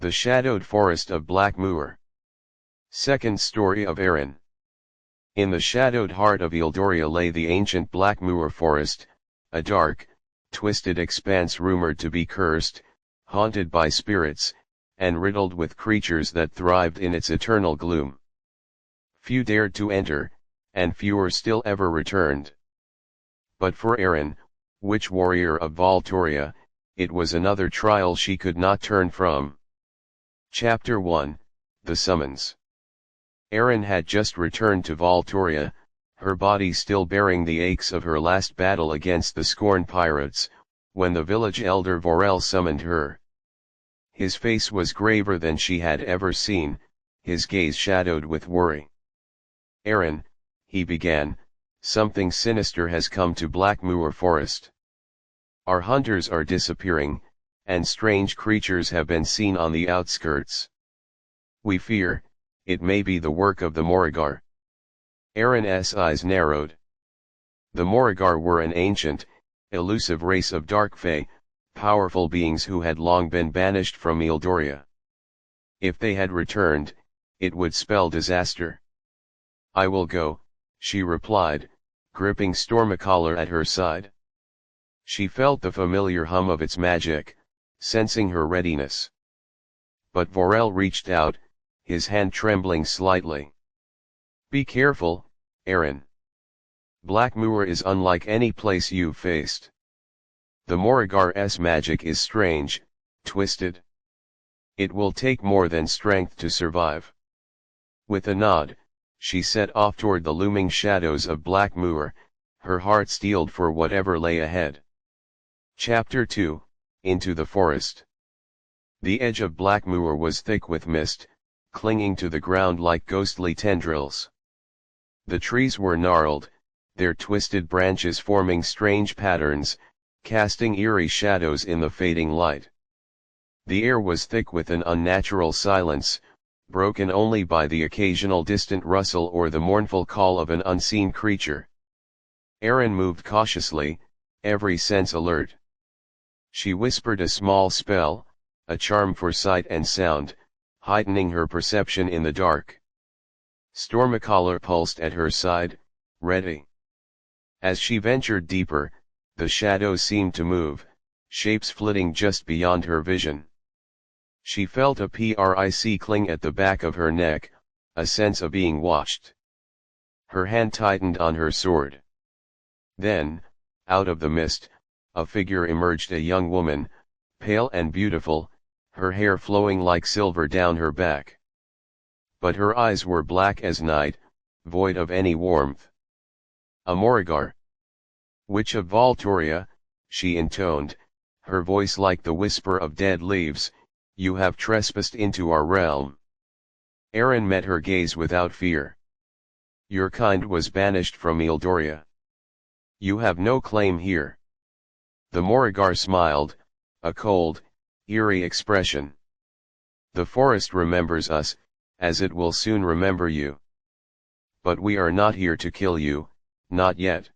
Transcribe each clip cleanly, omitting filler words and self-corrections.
The Shadowed Forest of Blackmoor. Second story of Aeryn. In the shadowed heart of Eildoria lay the ancient Blackmoor forest, a dark, twisted expanse rumored to be cursed, haunted by spirits, and riddled with creatures that thrived in its eternal gloom. Few dared to enter, and fewer still ever returned. But for Aeryn, witch warrior of Valtoria, it was another trial she could not turn from. Chapter 1, The Summons. Aeryn had just returned to Valtoria, her body still bearing the aches of her last battle against the Scorn pirates, when the village elder Vorel summoned her. His face was graver than she had ever seen, his gaze shadowed with worry. "Aeryn," he began, "something sinister has come to Blackmoor Forest. Our hunters are disappearing, and strange creatures have been seen on the outskirts. We fear, it may be the work of the Morrigar." Aeryn's eyes narrowed. The Morrigar were an ancient, elusive race of dark fae, powerful beings who had long been banished from Eildoria. If they had returned, it would spell disaster. "I will go," she replied, gripping Stormacaller at her side. She felt the familiar hum of its magic, sensing her readiness. But Vorel reached out, his hand trembling slightly. "Be careful, Aeryn. Blackmoor is unlike any place you've faced. The Morrigar's magic is strange, twisted. It will take more than strength to survive." With a nod, she set off toward the looming shadows of Blackmoor, her heart steeled for whatever lay ahead. Chapter 2, Into the Forest. The edge of Blackmoor was thick with mist, clinging to the ground like ghostly tendrils. The trees were gnarled, their twisted branches forming strange patterns, casting eerie shadows in the fading light. The air was thick with an unnatural silence, broken only by the occasional distant rustle or the mournful call of an unseen creature. Aeryn moved cautiously, every sense alert. She whispered a small spell, a charm for sight and sound, heightening her perception in the dark. Stormacaller pulsed at her side, ready. As she ventured deeper, the shadows seemed to move, shapes flitting just beyond her vision. She felt a prick cling at the back of her neck, a sense of being watched. Her hand tightened on her sword. Then, out of the mist, a figure emerged, a young woman, pale and beautiful, her hair flowing like silver down her back. But her eyes were black as night, void of any warmth. "A Morrigar. Witch of Valtoria," she intoned, her voice like the whisper of dead leaves, "you have trespassed into our realm." Aeryn met her gaze without fear. "Your kind was banished from Eildoria. You have no claim here." The Morrigar smiled, a cold, eerie expression. "The forest remembers us, as it will soon remember you. But we are not here to kill you, not yet."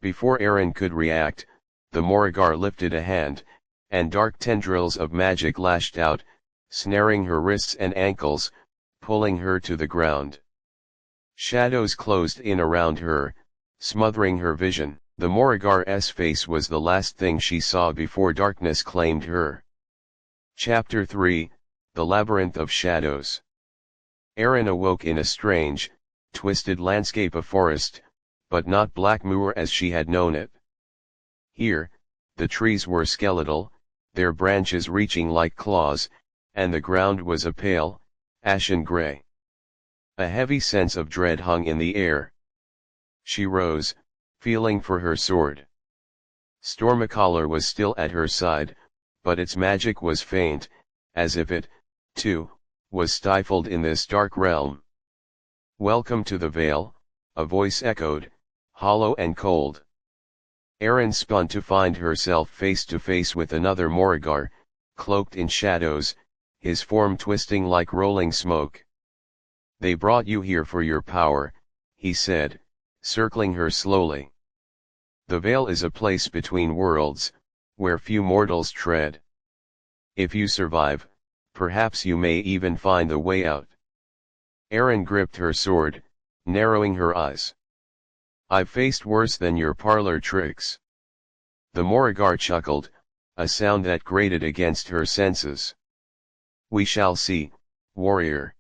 Before Aeryn could react, the Morrigar lifted a hand, and dark tendrils of magic lashed out, snaring her wrists and ankles, pulling her to the ground. Shadows closed in around her, smothering her vision. The Morrigar's face was the last thing she saw before darkness claimed her. Chapter 3, The Labyrinth of Shadows. Aeryn awoke in a strange, twisted landscape of forest, but not Blackmoor as she had known it. Here, the trees were skeletal, their branches reaching like claws, and the ground was a pale, ashen gray. A heavy sense of dread hung in the air. She rose, feeling for her sword. Stormacaller was still at her side, but its magic was faint, as if it, too, was stifled in this dark realm. "Welcome to the Vale," a voice echoed, hollow and cold. Aeryn spun to find herself face to face with another Morrigar, cloaked in shadows, his form twisting like rolling smoke. "They brought you here for your power," he said, circling her slowly. "The Vale is a place between worlds, where few mortals tread. If you survive, perhaps you may even find the way out. Aeryn gripped her sword, narrowing her eyes. I've faced worse than your parlor tricks. The Morrigar chuckled, a sound that grated against her senses. We shall see, warrior.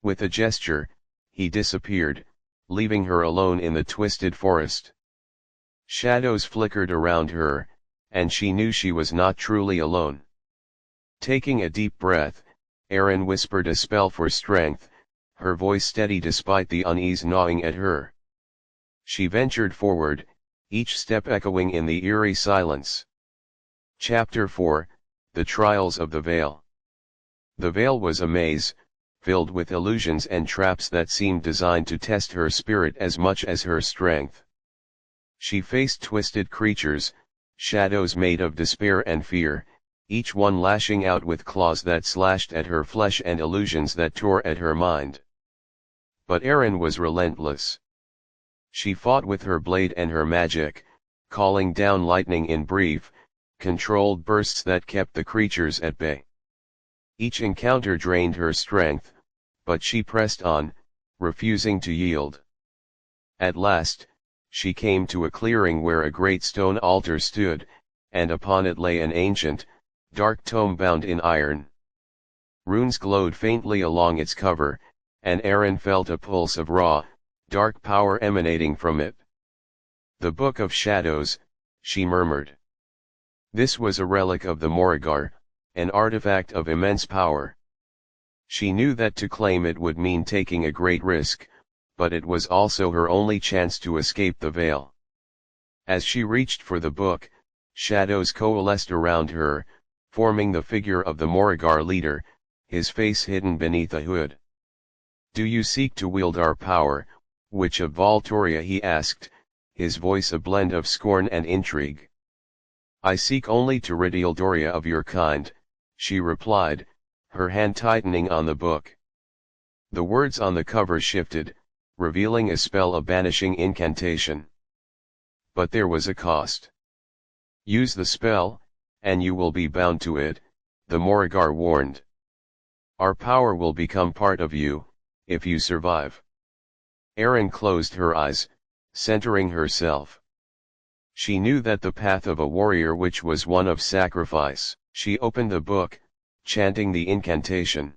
With a gesture, he disappeared, leaving her alone in the twisted forest. Shadows flickered around her, and she knew she was not truly alone. Taking a deep breath, Aeryn whispered a spell for strength, her voice steady despite the unease gnawing at her. She ventured forward, each step echoing in the eerie silence. Chapter 4, The Trials of the Veil. The veil was a maze, filled with illusions and traps that seemed designed to test her spirit as much as her strength. She faced twisted creatures, shadows made of despair and fear, each one lashing out with claws that slashed at her flesh and illusions that tore at her mind. But Aeryn was relentless. She fought with her blade and her magic, calling down lightning in brief, controlled bursts that kept the creatures at bay. Each encounter drained her strength, but she pressed on, refusing to yield. At last, she came to a clearing where a great stone altar stood, and upon it lay an ancient, dark tome bound in iron. Runes glowed faintly along its cover, and Aeryn felt a pulse of raw, dark power emanating from it. The Book of Shadows, she murmured. This was a relic of the Morrigar, an artifact of immense power. She knew that to claim it would mean taking a great risk, but it was also her only chance to escape the veil. As she reached for the book, shadows coalesced around her, forming the figure of the Morrigar leader, his face hidden beneath a hood. Do you seek to wield our power, Witch of Voltoria? He asked, his voice a blend of scorn and intrigue. I seek only to rid Eildoria of your kind, she replied, her hand tightening on the book. The words on the cover shifted, revealing a spell of banishing incantation. But there was a cost. Use the spell, and you will be bound to it, the Morrigar warned. Our power will become part of you, if you survive. Aeryn closed her eyes, centering herself. She knew that the path of a warrior witch was one of sacrifice. She opened the book, chanting the incantation.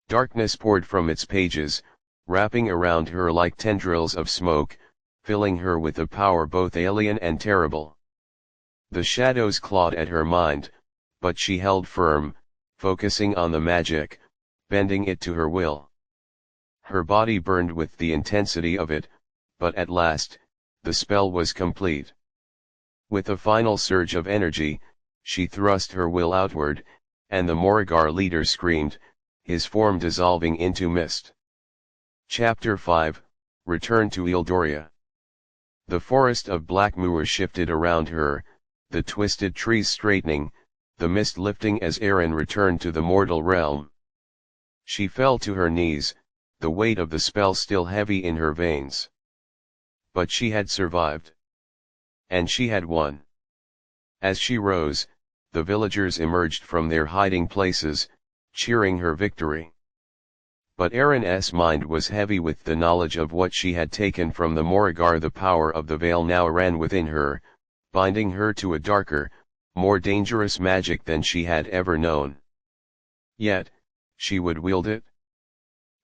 Darkness poured from its pages, wrapping around her like tendrils of smoke, filling her with a power both alien and terrible. The shadows clawed at her mind, but she held firm, focusing on the magic, bending it to her will. Her body burned with the intensity of it, but at last, the spell was complete. With a final surge of energy, she thrust her will outward, and the Morrigar leader screamed, his form dissolving into mist. Chapter 5, Return to Eildoria. The forest of Blackmoor shifted around her, the twisted trees straightening, the mist lifting as Aeryn returned to the mortal realm. She fell to her knees, the weight of the spell still heavy in her veins. But she had survived. And she had won. As she rose, the villagers emerged from their hiding places, cheering her victory. But Aeryn's mind was heavy with the knowledge of what she had taken from the Morrigar. The power of the veil now ran within her, binding her to a darker, more dangerous magic than she had ever known. Yet, she would wield it.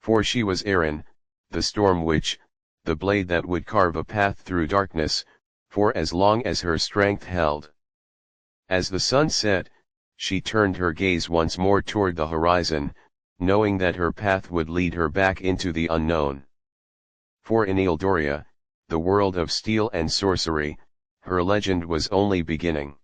For she was Aeryn, the Storm Witch, the blade that would carve a path through darkness, for as long as her strength held. As the sun set, she turned her gaze once more toward the horizon, knowing that her path would lead her back into the unknown. For in Eildoria, the world of steel and sorcery, her legend was only beginning.